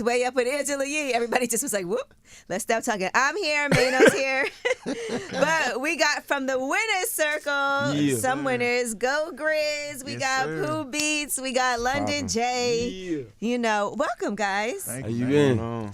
way up with Angela Yee. Everybody just was like, whoop, let's stop talking. I'm here, Mano's here. But we got from the winner's circle, some winners. Go Grizz. We got Pooh Beats. We got London J. Yeah. You know, welcome, guys. How you been?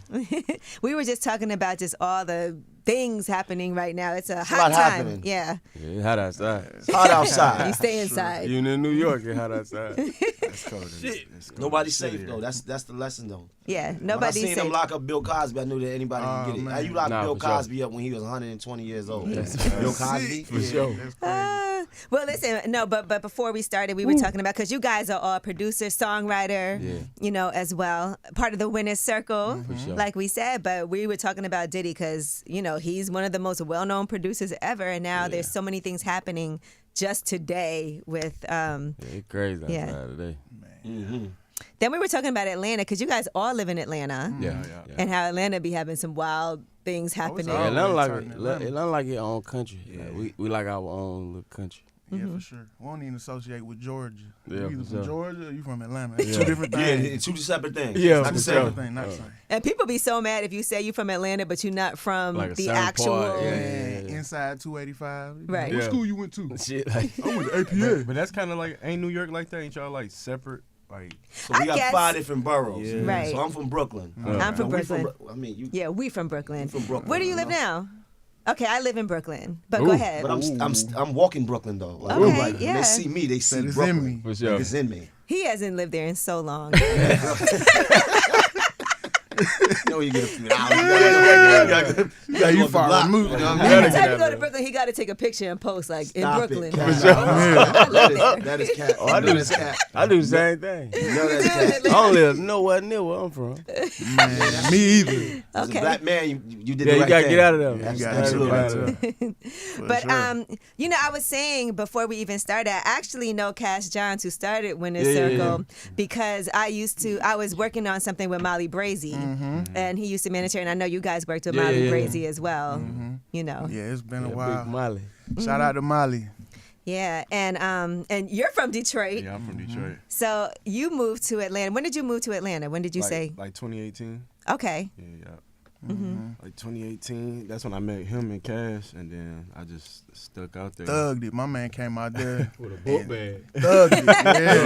We were just talking about just all the things happening right now. It's a hot lot time. happening. Yeah. It's hot outside. It's hot outside. You stay inside. Even in New York, it's hot outside. That's cold. Shit. Nobody's safe though. That's the lesson though. Yeah, When I nobody's seen safe. them lock up Bill Cosby, I knew that anybody could get it. How you lock Nah, Bill for sure. Cosby up when he was 120 years old? Bill Cosby? For sure. That's crazy. Well, listen, no, but before we started, we were talking about, because you guys are all producers, songwriter, you know, as well, part of the winner's circle, sure. like we said. But we were talking about Diddy because, you know, he's one of the most well-known producers ever, and now there's so many things happening just today with. It's crazy outside today. Then we were talking about Atlanta, because you guys all live in Atlanta, Yeah. and how Atlanta be having some wild things happening. Yeah, Atlanta like Always talking Atlanta like its own country. Like, we like our own little country. Yeah, for sure. We don't even associate with Georgia. Yeah, You either for from sure. Georgia or you from Atlanta. That's two different Yeah, things. it's two separate things. Yeah, Not for the sure. same. Different thing, not the same. And people be so mad if you say you from Atlanta, but you're not from Like a the certain actual. part, yeah. Inside 285. Right. What Yeah. school you went to? Shit, like I went to APA. But that's kind of like, ain't New York like that? Ain't y'all like separate? Like, So we I got guess. 5 different boroughs. Yeah. Right. So I'm from Brooklyn. I'm from And we Brooklyn. I mean, you. Yeah, we from Brooklyn. from Brooklyn, Where do you live you know? now? Okay, I live in Brooklyn, but go ahead. But I'm walking Brooklyn though. Like, Okay, like, when yeah. they see me, they see Said it's Brooklyn. in me. for sure. It's in me. He hasn't lived there in so long. You know you get a few Yeah, you far removed. Every time you go to Brooklyn, he got to take a picture and post like in Brooklyn. Cat. I live there. That is cat. Oh, I do That is cat. I do the same thing. You know that's cat. I don't live nowhere near where I'm from. Man, me either. As a Okay. black man, you did Yeah, the you right gotta thing. get out of there. Yeah, You gotta absolutely. get out of there. But sure. you know, I was saying before we even started, I actually know Cash Johns, who started Winner's Yeah, yeah, Circle, because I was working on something with Molly Brazy, and he used to manage her, and I know you guys worked with Yeah, Molly yeah. Brazy as well. You know, Yeah, it's been a Big while. Molly. Shout out to Molly. yeah, and you're from Detroit, yeah, I'm from Detroit. so you moved to Atlanta. When did you move to Atlanta? When did you say? Like 2018. Okay. Yeah. Like 2018. That's when I met him and Cash, and then I just stuck out there. Thugged it. My man came out there. With a book bag. Thugged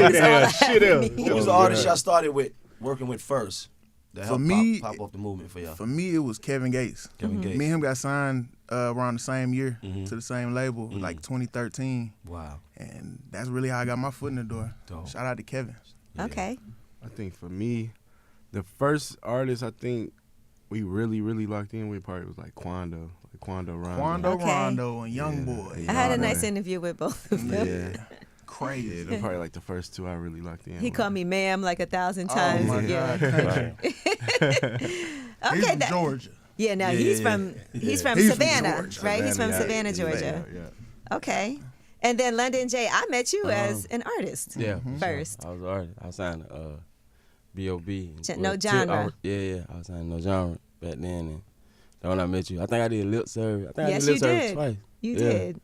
it. Yeah. Shit else. Who was the artist y'all started with, working with first? To help me- pop off the movement for y'all. For me, it was Kevin Gates. Kevin Gates. Me and him got signed around the same year to the same label, like 2013. Wow. And that's really how I got my foot in the door. Dope. Shout out to Kevin. Okay. I think for me, the first artist I think we really locked in with probably was like Quando. Like Quando Rondo. Quando Okay. Rondo and Young Boy. I had a Yeah. nice interview with both of them. Yeah. Crazy. Yeah, they're probably like the first two I really locked in. He with. called me ma'am like 1,000 times. Oh my yeah. God. Okay. He's from Georgia. Yeah, no, Yeah, he's yeah, from He's Savannah, from Georgia. right? He's from Yeah, Savannah, yeah, Georgia. Yeah. Okay. And then London J, I met you as an artist. Yeah. for First. sure. I was an artist. I signed B.O.B. No genre. Yeah. I was signed No Genre back then. And then when I met you, I think I did lip service. I think Yes, I did lip you service did. twice. You Yeah. did.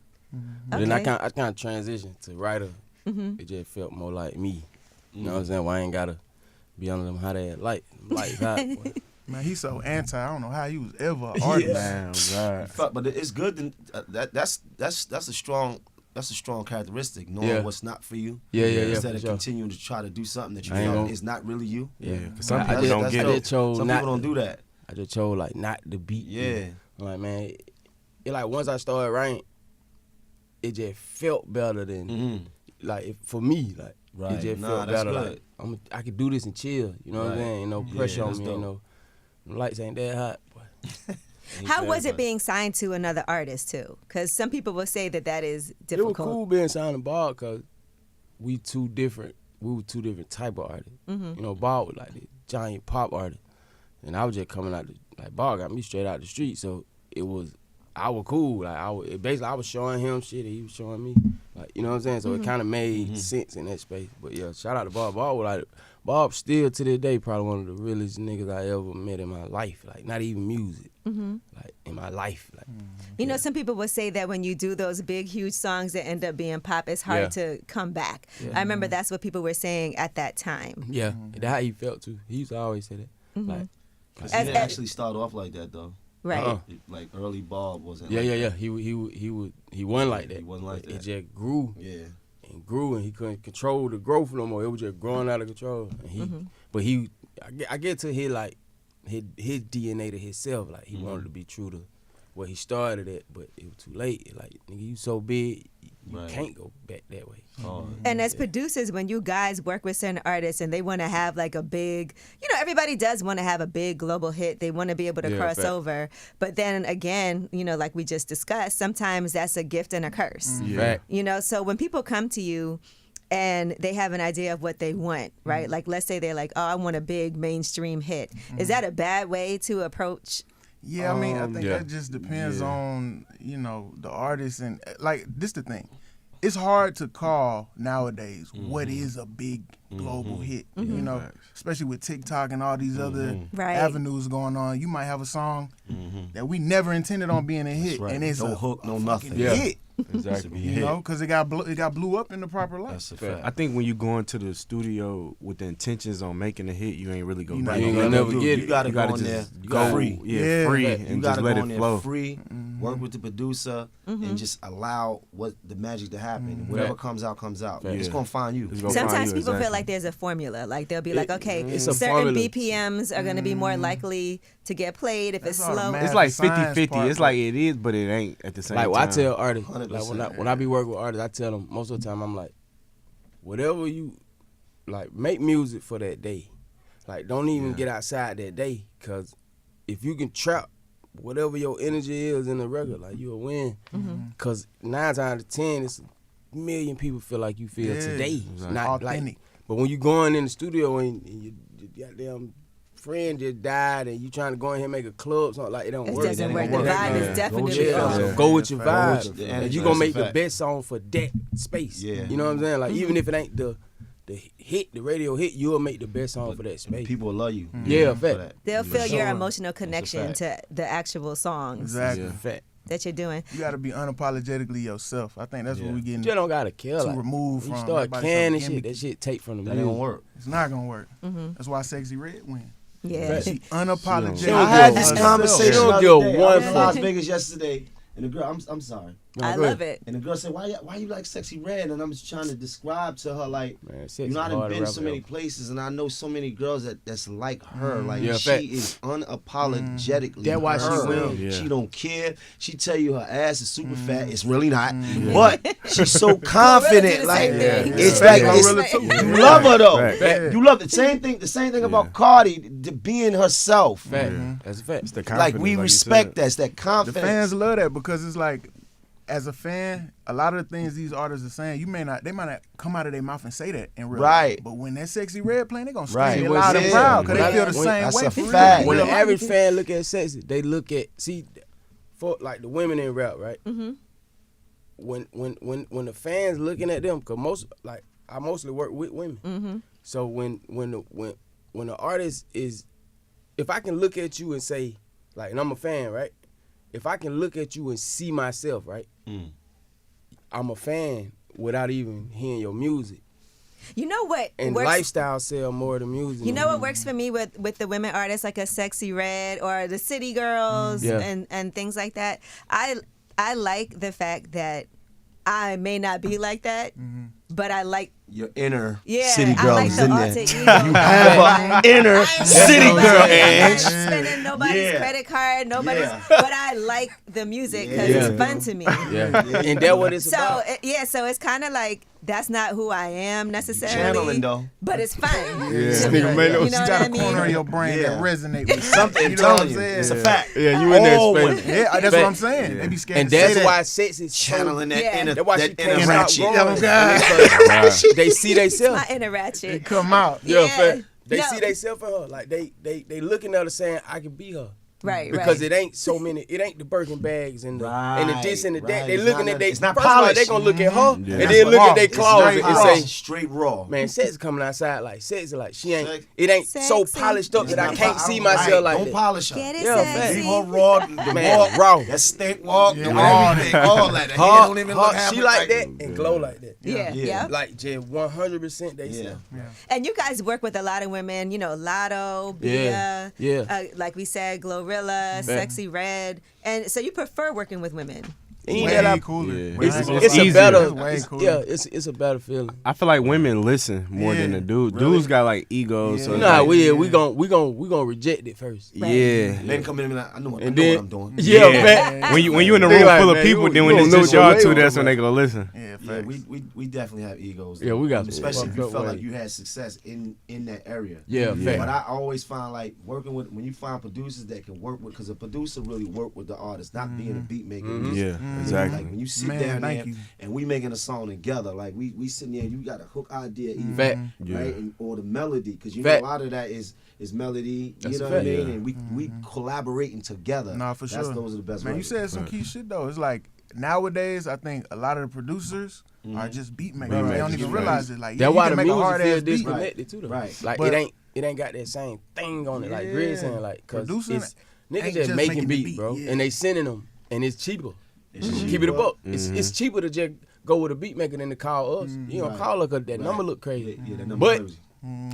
But then I Okay. kind of transitioned to writer. It just felt more like me. You know what I'm saying? Well, I ain't gotta be under them hot ass lights hot. boy. Man, he's so anti. I don't know how he was ever an artist. Man, God. Fuck, but it's good. That's a strong characteristic. Knowing Yeah. what's not for you. Yeah, Instead for of sure. continuing to try to do something that you I ain't feel gonna- is not really you. Yeah, because some I people did- don't that's get dope. it. chose Some not people don't to- do that. I just chose like not to beat. Yeah. I'm like, man, it like once I started writing, it just felt better than like for me. Like Right. it just Nah, felt that's better. good. Like I could do this and chill. You know what I'm Right. saying? Ain't no Yeah, pressure on that's me. dope. You know, the lights ain't that hot. Boy. How was it being signed to another artist too? Because some people will say that is It was difficult. cool being signed to Bob because we were two different type of artists. You know, Bob was like the giant pop artist, and I was just coming out like Bob got me straight out the street. So I was cool. Like I was showing him shit, and he was showing me. Like, you know what I'm saying? So it kind of made sense in that space. But yeah, shout out to Bob. Bob still to this day probably one of the realest niggas I ever met in my life. Like not even music. Like in my life. Like You know, some people will say that when you do those big, huge songs that end up being pop, it's hard to come back. I remember that's what people were saying at that time. yeah, that's how he felt too. He used to always say that. Like, He didn't actually start off like that though. Right. Like early Bob wasn't. yeah, like yeah, yeah. that. He wasn't like that. He wasn't like It that. just grew Yeah. and grew, and he couldn't control the growth no more. It was just growing out of control. And I get to his like his DNA to himself. Like he wanted to be true to where he started at, but it was too late. Like nigga, you so big, you Right. can't go back that way. And as producers, when you guys work with certain artists and they want to have like a big, everybody does want to have a big global hit. They want to be able to cross fact. over. But then again, like we just discussed, sometimes that's a gift and a curse. Fact. So when people come to you and they have an idea of what they want, right? Like let's say they're like, oh, I want a big mainstream hit. Is that a bad way to approach? Yeah, I mean, I think yeah. that just depends on, the artist. And, like, this the thing. It's hard to call nowadays what is a big global hit, especially with TikTok and all these other Right. avenues going on. You might have a song that we never intended on being a hit, right. and it's No a hook, no fucking nothing. Yeah. hit. Exactly. Because it got blew up in the proper light. That's a fact. I think when you go into the studio with the intentions on making a hit, you ain't really gonna You get ain't it. gonna never get it. You gotta You go gotta in there just go free. Yeah. free, Yeah. and You just gotta let go it in there flow. free, work with the producer, and just allow the magic to happen. Whatever comes out, comes out. Yeah. It's gonna find you. It's gonna find Sometimes you, people feel exactly. like there's a formula. Like they'll be like, okay, it's a certain formula. BPMs are going to be more likely to get played if That's it's all the slow. math. It's like the science 50-50. part, It's like it is, but it ain't at the same Like time. I tell artists, like 100%. when I be working with artists, I tell them most of the time I'm like, whatever you like, make music for that day. Like don't even get outside that day, cause if you can trap whatever your energy is in the record, like you'll win. Cause 9 times out of 10, it's a million people feel like you feel today, Exactly. not Authentic. like. But when you going in the studio and your goddamn friend just died and you trying to go in here and make a club, something like it don't It work. doesn't It work. ain't The gonna work. vibe Yeah. is Go definitely with your off. feelings. So go with your Go with vibe, your and energy. you gonna That's make a the fact. best song for that space. Yeah. You know what I'm saying? Like even if it ain't the hit, the radio hit, you'll make the best song for that space. People will love you. Yeah, for fact. that. They'll feel your sure. emotional connection to the actual songs Exactly. Fact. that you're doing. You got to be unapologetically yourself. I think that's what we You getting just don't gotta care. too Like, removed when you from. start Everybody canning so shit, gimmicky. that shit take from the That ain't music. gonna work. It's not gonna work. That's why Sexy Red win. Yeah. She unapologetic. She don't I had give this a- conversation She don't the give other day. I one was in Las fuck. Vegas yesterday, and the girl, I'm sorry. No, I go love ahead. it. And the girl said, why you like Sexy Red? And I'm just trying to describe to her, like, Man, sex you know, I is done hard to been rap so many about. places, and I know so many girls that's like her. Like, Yeah, she fact. is unapologetically That's why she her. win. Yeah. She don't care. She tell you her ass is super fat. It's really not. But she's so confident. the Like, same thing. it's Yeah. like, Yeah. it's, Glorilla too. you love her, though. Fact. Yeah. You love the same thing about Cardi, being herself. Fact. That's a fact. It's the Like, confidence, we you respect said. that. It's that The confidence. fans love that because it's like, as a fan, a lot of the things these artists are saying, they might not come out of their mouth and say that in real Right. life. But when that Sexy Red playing, they gonna scream Right. it loud and Yeah. proud because When they feel I- the when- same that's way. a for real. fact. When Real the life. average fan look at sexy, they look at for like the women in rap, right? When the fans looking at them, cause I mostly work with women. So when the artist is, if I can look at you and say, like, and I'm a fan, right? If I can look at you and see myself, right? I'm a fan without even hearing your music. You know what And works? lifestyle sell more than music. You know what works for me with the women artists like a Sexy Red or the City Girls Yeah. and things like that. I like the fact that I may not be like that, but I like Your inner yeah, city I girl like is the in alter there. ego. You have an inner city I'm girl, not Edge. spending nobody's Yeah. credit card, nobody's, Yeah. but I like the music because Yeah. it's fun to me. Yeah, and that's what it's So about. so it's kind of like that's not who I am necessarily, channeling, though. but it's fun. This nigga made You know You what got I a corner of mean? your brain Yeah. that resonate with Something, you I'm know what I'm telling you. saying? It's a fact. Yeah, you in there All spending. women. Yeah, that's what I'm saying. Yeah. They be scared And to say that's that. why sex is Channeling that Yeah. inner, That's why she that inner can't stop ratchet. growing. Oh, God. Because they see they self. My inner ratchet. It come out. Yeah, Yeah. fact. They No. see they self in her. Like they looking at her saying, I can be her. Right, because right. it ain't so many. It ain't the Birkin bags and the this and the that. Right. They It's looking not at they. it's not First of all, polished. they gonna look at her Yeah. and That's then what look at raw. their It's closet straight and raw. say, straight raw. "Man, Seth's coming outside like Seth's like she ain't. Sex. It ain't so Sexy. polished up that I can't see Right. myself like Don't that." polish her. Get it Yeah, sexy. Leave her raw. The Man, walk, raw. that stink walk, Yeah, the all everything, all that. The hair Her, don't even look half she like that and glow like that. Yeah, yeah. Like just 100% they Yeah. sell. And you guys work with a lot of women, you know, Lotto, Bia, Yeah. like we said, Glorilla, Sexy Red. And so you prefer working with women. Ain't Way that I- cooler. Yeah. Way It's cooler. a easier. better, It's way it's- cooler. yeah. It's a better feeling. I feel like women listen more than Yeah. the dude. Really? Dudes got like egos. Yeah. So Nah, like, we gonna reject it first. yeah. Men come in and be like, I know what And I'm then doing. yeah, Yeah. man. When you in a They room like, full of man, people, you then when don't it's know just what y'all your two, way that's was. when they gonna listen. Yeah, Yeah, facts. we definitely have egos. Yeah, we got especially if you fucked felt up like way. you had success in that area. Yeah, Yeah. But fact. I always find like working with when you find producers that can work with, because a producer really work with the artist, not being a beat maker. Yeah, Like exactly. when you sit Man, down thank there you. and we making a song together, like we sitting there, you got a hook idea, even, Fact. Yeah. right, and, or the melody, because you know Fact. a lot of that is melody. That's You know a what I fact. mean? Yeah. And we collaborating together. Nah, for sure. Those are the best. Man, you ways. said some key shit though. It's like nowadays, I think a lot of the producers are just beat makers. Beat They don't makers, even right. realize it. Like, yeah, That's you why can the make a music hard feel ass beat. disconnected too, though. Right. Like But- it ain't got that same thing on it. Like Greene Yeah. saying, like, cause Producing it's niggas ain't just just making making the beat, beat, bro, yeah. and they sending them, and it's cheaper. It's Keep it a cheaper. buck. It's cheaper to just go with a beat maker than to call us. You know, Right. call her 'cause that Right. number look crazy. Yeah, that number But crazy.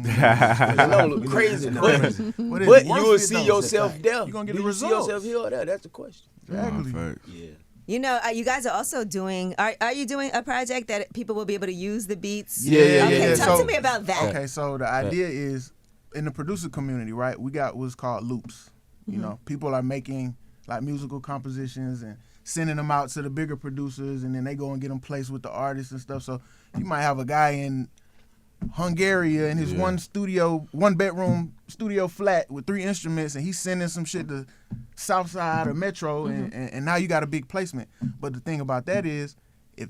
that number look crazy. That But, number crazy. But, it's but you worth will it, see though. yourself there. You're gonna get Do the you see results. yourself here or there? That's the question. Exactly. Facts. Yeah. You know, you guys are also doing. Are you doing a project that people will be able to use the beats? Yeah, yeah, Okay, yeah. talk So- to me about that. Okay, so the idea is in the producer community, right? We got what's called loops. You know, people are making like musical compositions and sending them out to the bigger producers, and then they go and get them placed with the artists and stuff. So you might have a guy in Hungary in his one bedroom studio flat with 3 instruments, and he's sending some shit to Southside or Metro, and now you got a big placement. But the thing about that is, if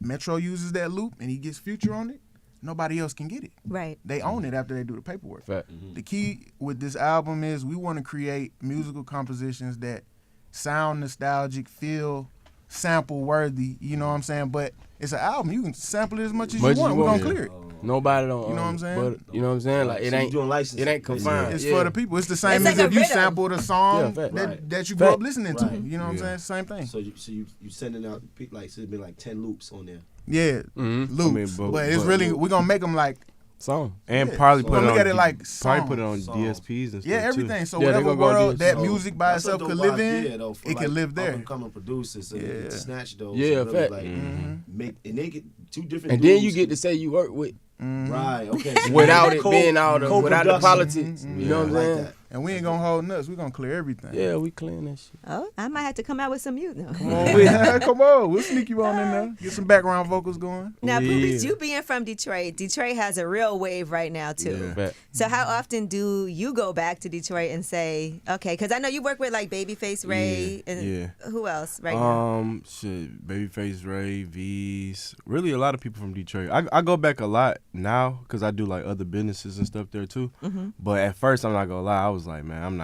Metro uses that loop and he gets Future on it, nobody else can get it. Right. They own it after they do the paperwork. Fact. The key with this album is we want to create musical compositions that sound nostalgic, feel sample worthy, you know what I'm saying? But it's an album. You can sample it as much as Much as you want. you We're want, going to yeah. clear it. Nobody don't. You know what I'm saying? But you know what I'm saying? Like So it you ain't. doing licensing. It ain't confined. It's Yeah. for the people. It's the same It's as like if a you rhythm. sampled a song Yeah, fact. Right. that you grew up Fact. listening to. Right. You know what I'm Yeah. saying? Same thing. So you sending out like so it'd be like 10 loops on there. Yeah, Mhm. loops. I mean, but it's but- really, we're going to make them like, Song. And Yeah. probably So put it look on at it like probably put it on songs. DSPs and stuff yeah, too. everything. So Yeah, they whatever gonna go do world it. that So music by that's a itself dope could live idea, in, though, for, it can like, live there. Up-and-coming producers, so they get Yeah. to snatch those. Yeah, and really, fact. like, Mm-hmm. make and they get 2 different. And then you dudes. get to say you work with right. Okay. So without you it co- being all the without the co-production. politics. You know what I'm Like saying? that. And we ain't going to hold nuts. We're going to clear everything. Yeah, we clean that shit. Oh, I might have to come out with some mute now. Come on, come on. We'll sneak you on in there. Get some background vocals going. Now, Yeah. Poopies, you being from Detroit, Detroit has a real wave right now too. Yeah. Fact. So how often do you go back to Detroit and say, okay, because I know you work with like Babyface Ray and Yeah. who else right now? Shit, Babyface Ray, V's, really a lot of people from Detroit. I go back a lot now because I do like other businesses and stuff there too. But at first, I'm not gonna lie, I was like, man,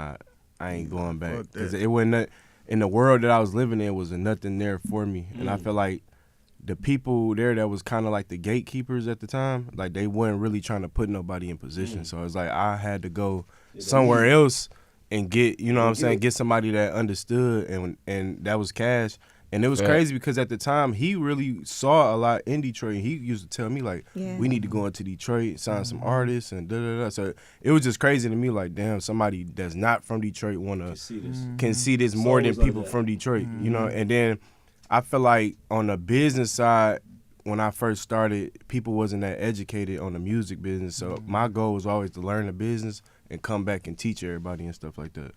I ain't going back Fuck that. because it wasn't in the world that I was living in was nothing there for me, and I feel like the people there that was kind of like the gatekeepers at the time, like they weren't really trying to put nobody in position. So it's like I had to go somewhere else and get, you know what I'm saying, get somebody that understood, and that was Cash. And it was Right. crazy because at the time he really saw a lot in Detroit. He used to tell me like, Yeah. we need to go into Detroit, sign some artists, and da da da. So it was just crazy to me. Like, damn, somebody that's not from Detroit See this. can see this more than always like people that. from Detroit, you know. And then I feel like on the business side, when I first started, people wasn't that educated on the music business. So my goal was always to learn the business and come back and teach everybody and stuff like that.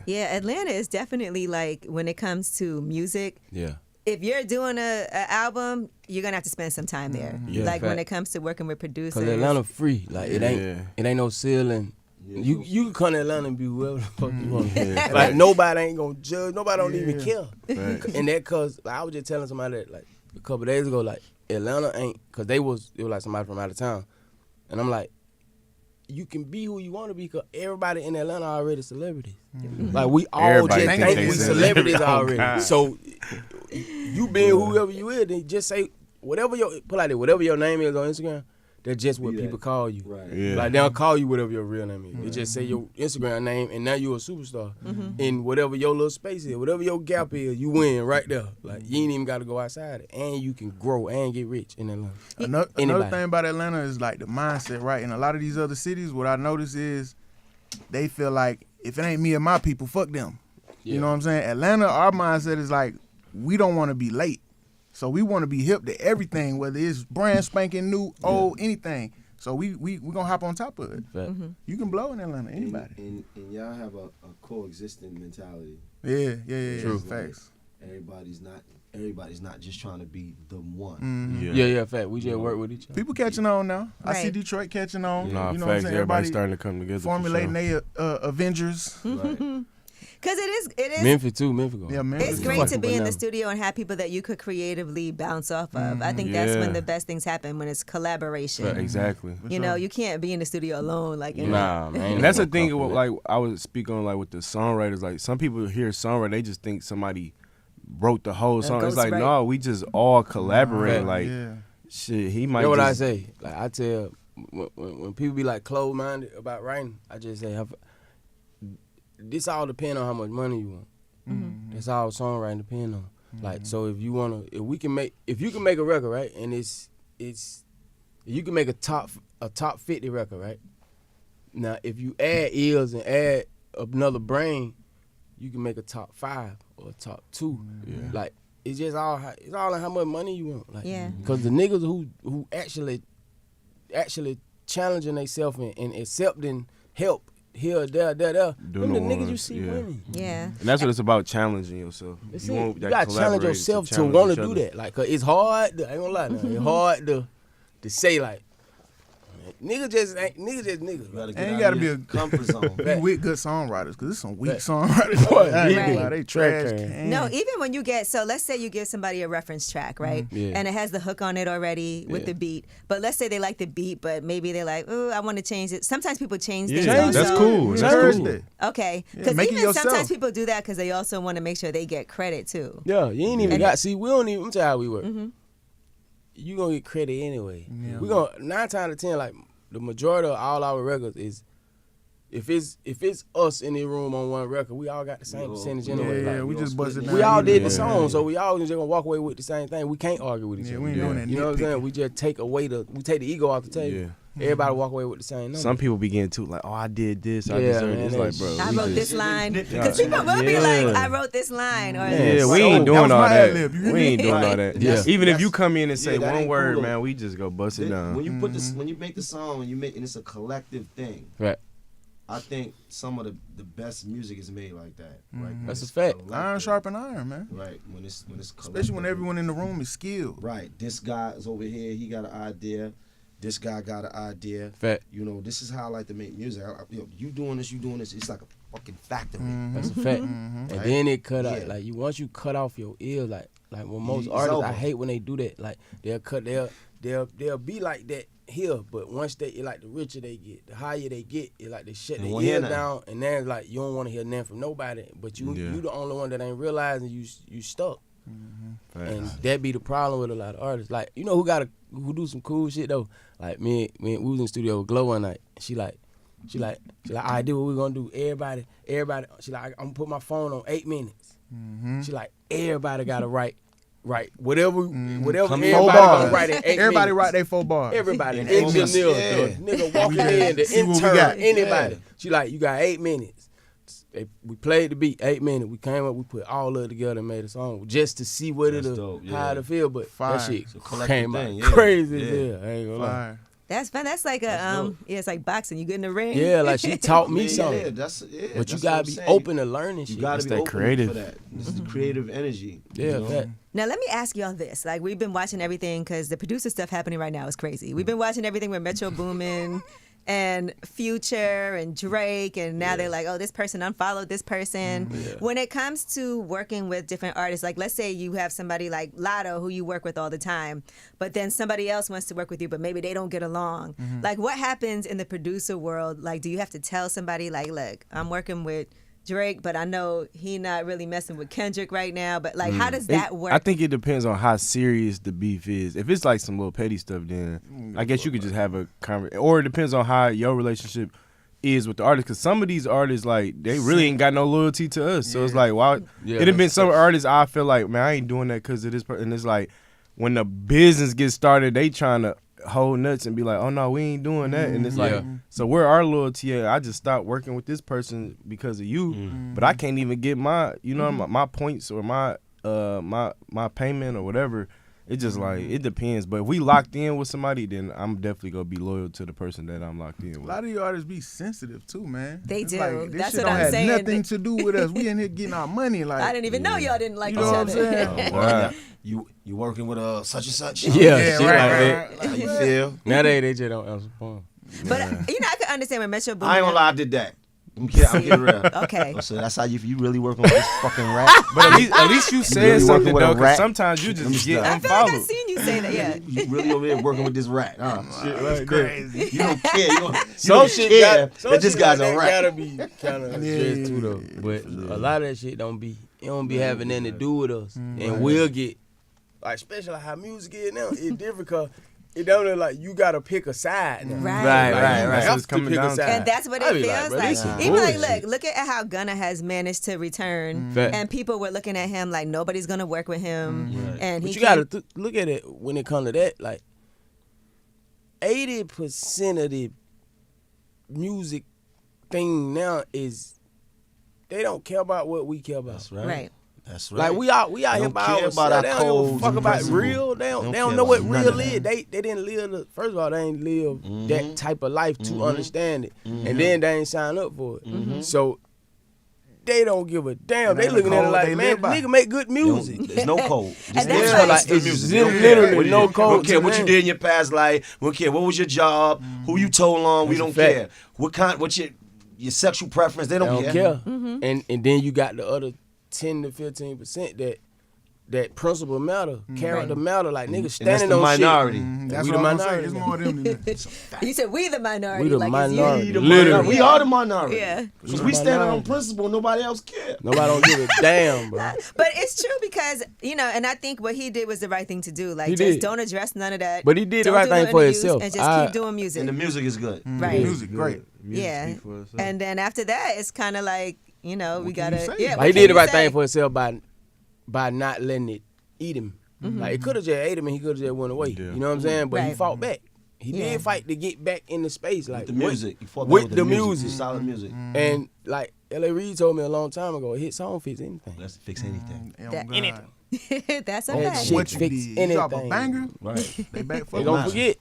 Yeah, Atlanta is definitely like when it comes to music. Yeah. If you're doing a album, you're gonna have to spend some time there. Yeah, like when fact. it comes to working with producers. Cause Atlanta free. Like it Yeah. ain't no Seale and you can come to Atlanta and be whoever the fuck you want. Yeah. Like nobody ain't gonna judge. Nobody don't even care. Right. And that cause like, I was just telling somebody that like a couple days ago, like Atlanta ain't cause it was like somebody from out of town. And I'm like, you can be who you want to be because everybody in Atlanta already celebrities. Like we all Everybody just think think they we celebrity. celebrities Oh, already. God. So you being whoever you is, then just say whatever your name is on Instagram. That's just what people call you. Right. Yeah. Like they don't call you whatever your real name is. They just say your Instagram name, and now you're a superstar. In whatever your little space is, whatever your gap is, you win right there. Like you ain't even got to go outside it, and you can grow and get rich in Atlanta. Another thing about Atlanta is like the mindset, right? In a lot of these other cities, what I notice is they feel like if it ain't me and my people, fuck them. You know what I'm saying? Atlanta, our mindset is like we don't want to be late. So we want to be hip to everything, whether it's brand spanking new, old, anything. So we gonna hop on top of it. You can blow in Atlanta, anybody. And y'all have a coexisting mentality. Yeah. True. Facts. Everybody's not just trying to be the one. Yeah, fact. We just work with each other. People catching on now. I see Right. Detroit catching on. Nah, you know facts. what I'm saying? Everybody's starting to come together. formulating their Avengers. Right. Because it is. Memphis too. Memphis go. Yeah, man. It's great to fucking be in the banana. studio and have people that you could creatively bounce off of. I think that's when Yeah. the best things happen, when it's collaboration. Exactly. You know, you can't be in the studio alone. Like, you know. Nah, man. And that's the thing. Like I would speak on, like with the songwriters. Like some people hear songwriter, they just think somebody wrote the whole song. It's like ghostwrite. no, we just all collaborate. Like Yeah. shit, he might. You know what I just, say? Like I tell when people be like closed minded about writing, I just say this all depend on how much money you want. That's all songwriting depend on. Like so, if you can make a record, right, and you can make a top 50 record, right. Now, if you add ears and add another brain, you can make a top 5 or a top 2. Like it's all in how much money you want. Like, Yeah. because the niggas who actually challenging themselves and accepting help here, there, them the Doing the niggas you ones, see yeah. winning. Yeah. and that's what it's about, challenging yourself. That's You it. want You that gotta challenge collaboration yourself to challenge want each to do other. that. Like, 'cause it's hard. I ain't gonna lie. It's hard to say like, niggas just niggas. You gotta get And you out gotta of be your a comfort zone. Be with good songwriters, because there's some weak Right. songwriters. Right. I ain't Right. gonna lie, they trash Trash can. No, even when you let's say you give somebody a reference track, right? Yeah. And it has the hook on it already with Yeah. the beat. But let's say they like the beat, but maybe they're like, oh, I want to change it. Sometimes people change things. Yeah, also. that's cool. We That's encourage cool. that. Okay. Yeah, Because make it even yourself. sometimes people do that because they also want to make sure they get credit too. Yeah, you ain't even And- got. See, we don't even. Let me tell you how we work. You gonna get credit anyway. Yeah. We gonna 9 times out of 10, like the majority of all our records is. If it's us in the room on one record, we all got the same percentage anyway. Yeah, Like, we just busted down. we all did the Yeah. song, so we all just gonna walk away with the same thing. We can't argue with each Yeah, other. we ain't doing that You know what I'm saying? nitpicking. We just take the ego off the table. Yeah. Everybody walk away with the same number. Some people be getting too like, oh, I did this, I Yeah, deserve man, this. that Like, bro, I we wrote just- this line. Yeah. Because people will be Yeah. like, I wrote this line. Or Yeah, we So, ain't that doing was all my that. ad-lib. You We ain't doing all Right. that. Yeah. Even if That's- you come in and say that one ain't word, cool, though. man, we just go bust it down. When you put this, when you make the song, and it's a collective thing. Right. I think some of the best music is made like that. Right. When That's a it's fact. collective. Iron sharpen iron, man. Right. When it's collective. Especially when everyone in the room is skilled. Right. This guy is over here. He got an idea. This guy got an idea. Fact. You know, this is how I like to make music. You doing this, you doing this. It's like a fucking factory. That's a fact. And Right. then it cut out. Yeah. Like once you cut off your ear, like when most It's artists, over. I hate when they do that. Like they'll be like that here, but once like the richer they get, the higher they get, it like they shut They their won't hear ears nothing. down, and then like you don't want to hear nothing from nobody. But you the only one that ain't realizing you stuck. And that be the problem with a lot of artists. Like, you know who do some cool shit though? Like me we was in the studio with Glow one night. She like, all right, do what we gonna do. Everybody. She like, I'm gonna put my phone on 8 minutes. She like, everybody gotta write whatever everybody Four gonna bars. write in 8 Everybody minutes. write their 4 bars. Everybody, And the engineer, yeah. the nigga walking in, the See what we intern, got. anybody. Yeah. She like, you got 8 minutes. We played the beat, 8 minutes. We came up, we put all of it together and made a song just to see what That's it'll, dope, how yeah. it'll feel. But Fire. that shit It's a collective came thing, out yeah. crazy Yeah. as hell. I ain't gonna lie. Fire. That's fun. That's like yeah, it's like boxing. You get in the ring. Yeah, like she taught me Yeah, something. yeah, but you that's what gotta I'm be saying. open to learning You shit. gotta That's be that open creative. for that. This is the creative energy. Yeah, you know? fact. Now let me ask y'all this: like we've been watching everything because the producer stuff happening right now is crazy. We've been watching everything with Metro Boomin, and Future and Drake, and now they're like, oh, this person unfollowed this person. When it comes to working with different artists, like let's say you have somebody like Lotto who you work with all the time, but then somebody else wants to work with you, but maybe they don't get along. Like what happens in the producer world? Like, do you have to tell somebody like, look, I'm working with Drake, but I know he not really messing with Kendrick right now, but like how does that work? I think it depends on how serious the beef is. If it's like some little petty stuff, then I guess you could just have a conversation. Or it depends on how your relationship is with the artist, because some of these artists, like, they really ain't got no loyalty to us. So it's like, why? It have been some artists I feel like, man, I ain't doing that because of this person. And it's like, when the business gets started, they trying to hold nuts and be like, oh no, we ain't doing that. And it's like, so where our loyalty at? I just stopped working with this person because of you, but I can't even get my, you know, my points or my payment or whatever. It just like, it depends. But if we locked in with somebody, then I'm definitely gonna be loyal to the person that I'm locked in with. A lot of you artists be sensitive too, man. They It's do. Like, this That's shit what don't I'm have saying. nothing to do with us. We in here getting our money. Like, I didn't even know y'all didn't like you each know what I'm other. saying? Wow. You working with such and such? Yeah, shit like right. How you feel? Nowadays they just don't answer phone. But you know, I can understand when Metro Boomin. I ain't gonna lie, I did that. I'm getting real. Okay. So that's how you really working with this fucking rap? But at least you said really something working with a though, because rat? sometimes you just get I feel like I've unfollowed. seen you say that. Yeah. You really over there working with this rat? Huh? Shit like Crazy. You don't care. You don't Some shit care got, some that this shit guy's like a that rat. gotta be kind of stressed too though. But a lot of that shit don't be having nothing to do with us, and we'll get like, especially how music is now. It's different 'cause it don't look like you gotta pick a side now. Right. Like, So it's coming down to And that's what I it be like, feels bro, like. this is Even like, bullshit. look at how Gunna has managed to return, Fact. and people were looking at him like nobody's gonna work with him, and But he you gotta look at it when it comes to that. Like 80% of the music thing now is they don't care about what we care about. That's right. right. That's right. Like we out They here don't by care ourselves. about our They don't give a codes fuck and about principles. real. They They don't don't care know what about none real of is. that. They didn't live. First of all, they ain't live that type of life to understand it, and then they ain't sign up for it. So they don't give a damn. They ain't a looking at it code like, they man, live by. nigga make good They don't- music. There's no code. And Just that's dance why- like the It's music. just They don't care. literally no We don't code care to what you man. did in your past life. We don't care what was your job, who you told on. We That's a don't fact. care what your sexual preference. They They don't don't care. care. And then you got the other 10 to 15% that principle matter, character matter. Like niggas And that's standing the on minority. That's We what the I'm gonna say. minority. It's more them than that. You said we the minority. We the like minority. It's you. Literally. We are the minority. Yeah. Because we standing on principle. Nobody else care. Nobody don't give a damn, bro. But it's true because, you know, and I think what he did was the right thing to do. Like, He just did. don't address none of that. But he did the Don't right do thing no for interviews, himself. and just keep doing music. And the music is good. Right. Music, great. Yeah. And then after that, it's kind of like, you know, we can gotta. you say? Yeah. Like, what he can did the you right say? thing for himself by not letting it eat him. Like, it could have just ate him and he could have just went away. Yeah. You know what I'm saying? But he Right. fought back. He Yeah. did fight to get back in the space. Like The music. You fought back with the music. Solid music. And like L.A. Reid told me a long time ago, a hit song fix anything. Let's fix anything. That- Anything. That's a That fact. shit What you fix did? You drop a anything. banger, Right. they back for They the don't money. forget.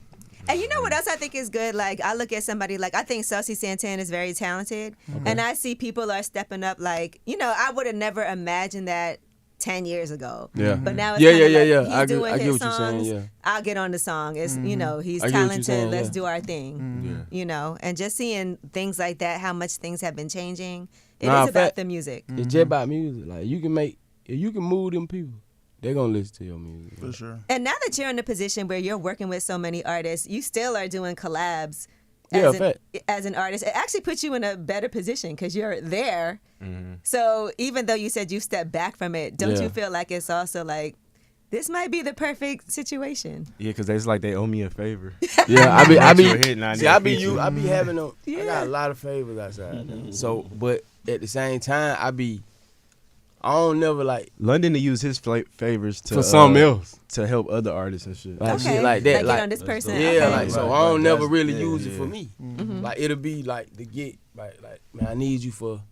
And you know what else I think is good? Like, I look at somebody like, I think Saucy Santana is very talented. And I see people are stepping up. Like, you know, I would have never imagined that 10 years ago. Yeah. But now it's Yeah, kinda yeah, like yeah. he's I get- doing I get his what you're saying, songs. yeah. I'll get on the song. It's, you know, he's I get what you're talented. saying, Let's yeah. do our thing. You know, and just seeing things like that, how much things have been changing. It is Nah, about fact. the music. It's just about music. Like, if you can move them people, they're gonna listen to your music. For sure. And now that you're in a position where you're working with so many artists, you still are doing collabs Yeah, as, fact. as an artist. It actually puts you in a better position because you're there. Mm-hmm. So even though you said you stepped back from it, don't Yeah. you feel like it's also like, this might be the perfect situation? Yeah, because it's like they owe me a favor. Yeah, I You a be hit, now I see, need I a be feature. I be having them. I Yeah. got a lot of favors outside. So, but at the same time, I don't never like London to use his favors to for something else. to help other artists and shit. Like Okay. shit like that. Like, Like, get on this person. yeah, Okay. like so Right, I don't right, never that's- really yeah, use it yeah. for me. Mm-hmm. Like it'll be like the get like man, I need you for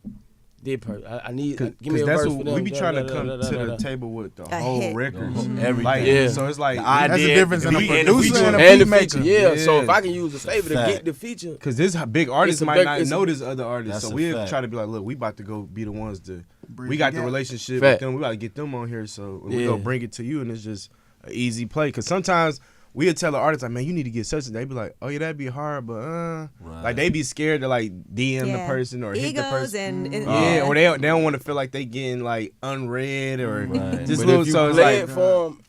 this person. I need give me Because a that's verse what for them. we be trying to come Da, da, da, to da, the da. table with the A whole hit. records, Everything. Like, Yeah. so it's like That's the difference in a and the producer feature. and a And beat the maker. feature, yeah. So Yeah. if I can use a favor to Fact. get the feature, because this big artists a might big- not it's a- know this other artist, That's so a we fact. try to be like, look, we about to go be the ones to. Bridge We got the the gap. relationship Fact. with them. We got to get them on here, so we Yeah. gonna bring it to you, and it's just an easy play. Because sometimes we'll tell the artist, like, man, you need to get such and they be like, oh yeah, that'd be hard, but like they be scared to like DM the person or hit the person. And or they don't want to feel like they getting like unread or just But little if you so it's play like it for 'em,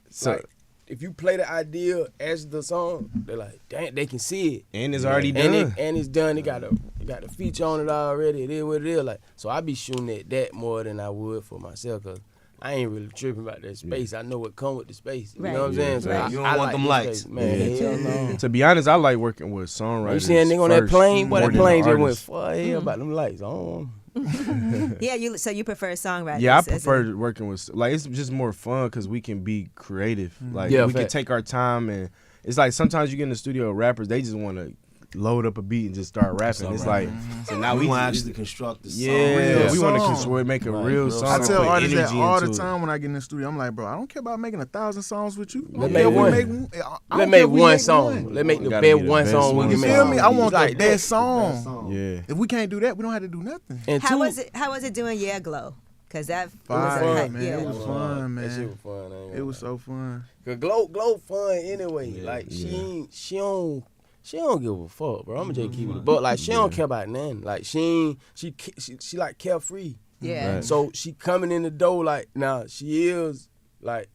so like, if you play the idea as the song, they're like, dang, they can see it. and it's already And done. and it's done. It got a feature on it already. It is what it is. Like, so I be shooting at that more than I would for myself, cause I ain't really tripping about that space. I know what come with the space. You know what I'm saying? So You don't want them lights. man. Hell no. To be honest, I like working with songwriters. You see that nigga on that first, plane? Boy, more that than plane the just went artist. far hell about them lights. I don't want 'em. So you prefer songwriters? Yeah, I as prefer working with like it's just more fun because we can be creative. Like Yeah, we can fact. take our time and it's like sometimes you get in the studio with rappers, they just want to load up a beat and just start rapping. It's like so now we we want to just- actually construct the song. yeah, we want song. to make a Right, real real song. I song. tell put artists that energy all the into it. time when I get in the studio. I'm like, bro, I don't care about making 1,000 songs with you. Let's I make don't care one. if we make- I Let's don't care make if we one make song. one. Let's make the Gotta be best the one best song we one. can You make. feel me? I want Like the that. best song. Yeah. If we can't do that, we don't have to do nothing. And How two, was it? How was it doing? Yeah, Glow. Cause that Fire, was man. yeah. It was fun, That shit man. was fun. I ain't It gonna was lie. so fun. Cause glow fun anyway. Like she don't give a fuck, bro. I'ma just keep it. But like she don't care about nothing. Like she like carefree. Yeah. Right. So she coming in the door like now she is like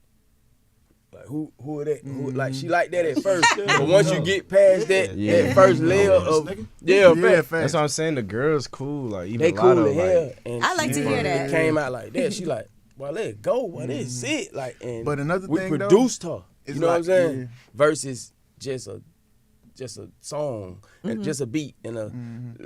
who are that? Who, like she like that at first, but once you get past that Yeah. that first layer of Yeah, fact, facts. That's what I'm saying. The girls cool. Like even they Lotto, cool as hell. like, And I like she to hear that. came out like that. She like, well, let it go. Well, this it. Like, and But another we thing, though, produced her. it's You know what I'm like- saying? yeah. Versus just a song and just a beat and a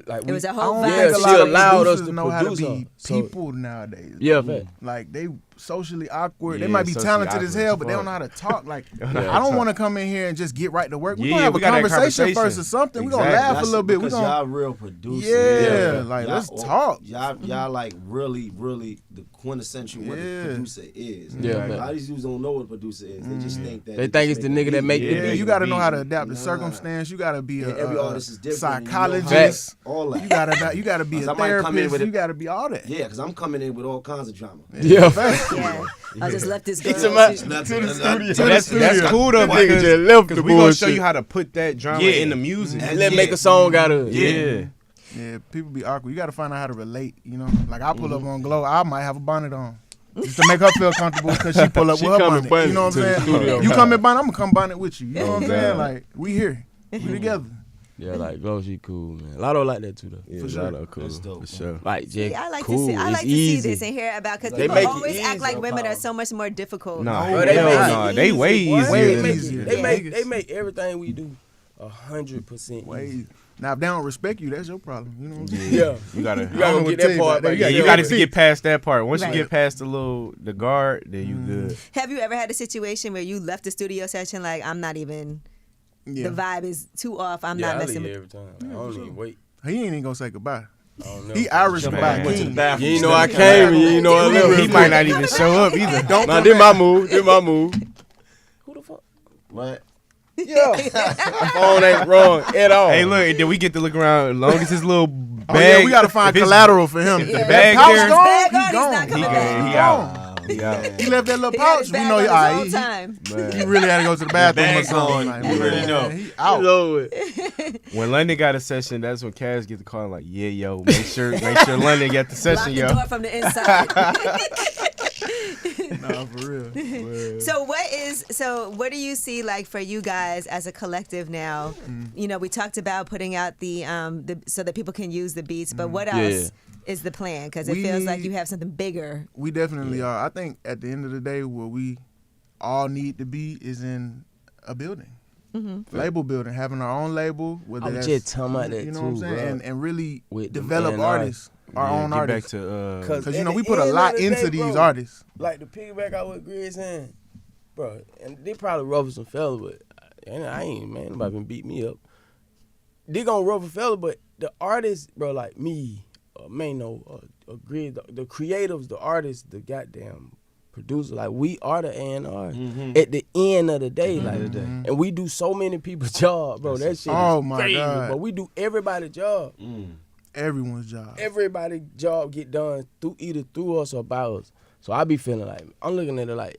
like. It was a I whole don't vibe. Yeah, think a she lot of allowed us producers to know how to produce be her. So- people nowadays. Yeah, fact. Like they socially awkward. They Yeah, might be socially talented as awkward hell, as but they don't fuck. know how to talk. Like Don't know how I to don't talk. want to come in here and just get right to work. We're Yeah, gonna have we a gotta have conversation conversation. first or something. We're gonna Exactly. laugh a little bit. We're Because gonna y'all real producers. Yeah, like, Y'all- let's talk. Y'all like really the quintessential what Yeah. the producer is. Yeah, a man. lot of these dudes don't know what a producer is. They just think that They think it's the nigga that make the Yeah, beat. you gotta know how to beat. adapt to Nah. circumstance. You gotta be And every a artist is different. and you know how to- psychologist. all that. You gotta be 'Cause a I might come in therapist. with it- You gotta be all that. Yeah, because I'm coming in with all kinds of drama. Yeah, Yeah. I just left this girl. It's a man. She- that's cool though. Nigga just left the Because we gonna show bullshit. you how to put that drama Yeah. in the music. And Let's yeah. make a song out of it. Yeah. Yeah, people be awkward. You gotta find out how to relate. You know, like I pull up on Glow, I might have a bonnet on. Just to make her feel comfortable because she pull up She with her coming bonnet. bonnet You know what to the I'm saying? studio. You come in bonnet, I'm gonna come bonnet with you. You know what I'm saying? Exactly. Like we here, we together. Yeah, like Glow, she cool, man. Lotto like that too, though. Yeah, For sure. Lotto cool. That's dope, For sure. Like, Jay, I like cool. to see. I It's like to easy. see this and hear about because They people make it always act easy. like women are so much more difficult. No, Bro, they hell make no. it They easy, way boy. easier. They than make, easier. they Yeah. make they make everything we do 100% Way. easy. Now if they don't respect you, that's your problem. You know what I'm saying? Yeah. You gotta. You gotta know what get to tell that you part about that. back. Yeah, You you gotta gotta get past that part. Once Right. you get past the guard, then you good. Have you ever had a situation where you left the studio session like I'm not even Yeah. the vibe is too off. I'm Yeah, not I messing leave with. every time. I don't even wait. He ain't even gonna say goodbye. I don't know. He Irish Jump goodbye out, went to the king. bathroom. You ain't know I came and you ain't know I left. He might not even show up either. Don't Nah, come this my back. move. This my move. Who the fuck? What? Yeah. My phone ain't wrong at all. Hey, look, and then we get to look around. As long as his little bag. Oh yeah, we gotta find if his- collateral for him. if the Yeah. bag Pouch there, gone, Bag he on, he's gone. not coming he back. gone. He out. He out. He left that little He had pouch. his We bag know on he this all whole right. time. He really had to go to the bathroom or Bag something. gone. Like, You already know. He It's out. over with. When London got a session, that's when Cass get the call like, yeah, yo, make sure London got the Lock session, the yo. door from the inside. Nah, for real. So what do you see like for you guys as a collective now? You know, we talked about putting out the so that people can use the beats, but what else is the plan? Because it We feels like need- you have something bigger. We definitely are. I think at the end of the day, where we all need to be is in a building. Label building, having our own label. Whether I was that's, just talking about that you know too, what I'm saying? bro. And really With the develop A&R. artists, our Yeah, own get artists. back to Because, you at know, the we put a end lot of the into day, these bro, artists. Like the piggyback out what Greene saying, bro, and they probably rough some fella, but I ain't, man, nobody been beat me up. They gonna rough a fella, but the artists, bro, like me, Mano, Greene, the creatives, the artists, the goddamn producer, like we are the A&R at the end of the day, like, and we do so many people's job, bro. That shit Oh, is my crazy, God. but we do everybody's job. Everyone's job. Everybody's job get done either through us or by us. So I be feeling like I'm looking at it like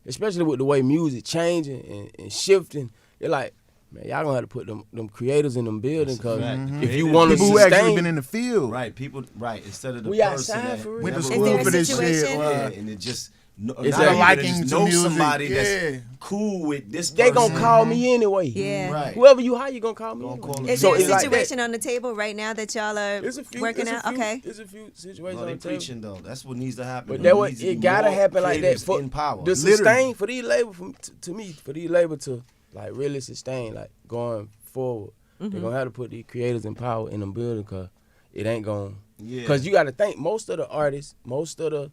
especially with the way music changing and shifting. They're like, man, y'all gonna have to put them creators in them buildings because if you want to People who actually sustain, been in the field. Right, people. Right, instead of the We person outside that for real. Went to never Is school there a for this situation? shit. Yeah, and it just It's not a even liking just to know music. somebody Yeah. that's cool with this they person. gonna call me anyway. Yeah. Right. Whoever you hire, you gonna call me. Gonna Anyway. call Is So there a it's like that. situation on the table right now that y'all are It's a few, working it's a out? few, Okay. It's a few situations No, on they the table. preaching though. That's what needs to happen. But There that what needs to be it gotta more happen like that creators for in power. the sustain for these label to me for these label to like really sustain like going forward. They're gonna have to put these creators in power in them building because it ain't gonna. Yeah. Cause you got to think most of the artists rather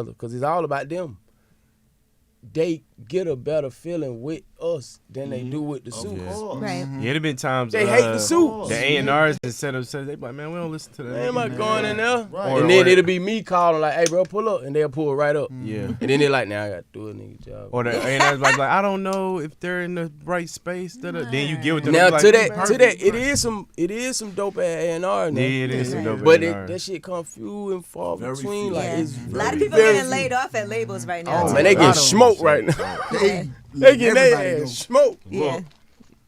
because it's all about them. They get a better feeling with us than they do with the suits. Right. Yeah, it been times They hate the suits. The A&Rs that set up says they be like, man, we don't listen to that. Man, am I going in there? Right. And then it'll be me calling like, hey bro, pull up, and they'll pull right up. Yeah. And then they're like, now I got to do a nigga job. Or the A&Rs like, I don't know if they're in the right space. Then you get with them. Now like, to that, perfect. it is some dope ass A&R now. Yeah, it is some dope But A&R. that shit come few and far Very between. few. Like Yeah. it's A lot of very, people very getting few. laid off at labels right now. Oh too. man, they A lot getting of them. smoked right now. Yeah. They getting Everybody their go. ass smoked. Yeah.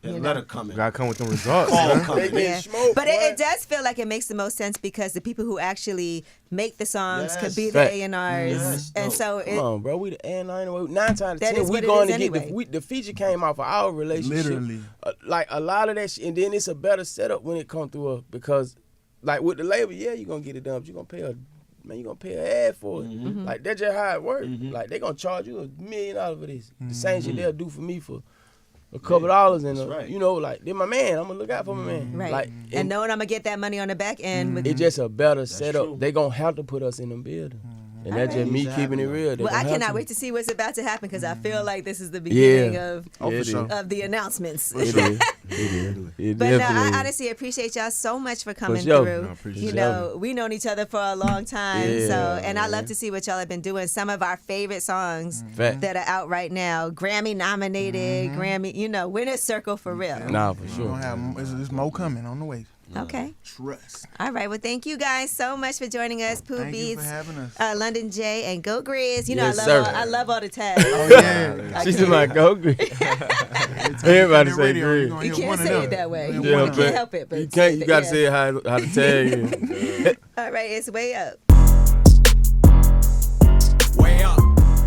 That letter coming. Gotta come with them results, All man. coming. They getting Yeah. smoked. But boy. it does feel like it makes the most sense because the people who actually make the songs could Yes. be the Fact. A&Rs. Yes. And so Come it, on, bro. We the A&R anyway. 9 times out of That 10, is we what it going is to get anyway. the feature came off of our relationship. Literally. Like a lot of that shit, and then it's a better setup when it come through because, like with the label, yeah, you gonna get it done, but you gonna pay you gonna pay an ad for it. Like that's just how it works. Like they gonna charge you $1 million for this. The same shit they'll do for me for a couple dollars, and that's right. you know, like they're my man. I'm gonna look out for my man. right. Like and knowing I'm going to get that money on the back end. With, it's just a better setup. true. They gonna have to put us in them building. And that's Alright. just me Needs to keeping it happen, real. They well, I gonna have cannot to. wait to see what's about to happen because I feel like this is the beginning of Oh, for It sure. is. the announcements. It is. It is. It But no, definitely I is. honestly appreciate y'all so much for coming sure. through. No, appreciate You it. know, we known each other for a long time, Yeah, so and I love man. to see what y'all have been doing. Some of our favorite songs Fact. that are out right now, Grammy nominated, Grammy, you know, Winner's Circle for real. Nah, for We're sure. gonna have there's more coming on the way. Okay. Trust. All right. Well, thank you guys so much for joining us. Pooh Thank you for Beats, having us. London J, and Go Grizz. You know, Yes, I sir. love all the tags. Oh yeah. She's in my go green. Everybody say green. You can't say it that way. Yeah, You Yeah, can't but help it. But you can't. You gotta yeah. say how to tag it. All right. It's way up.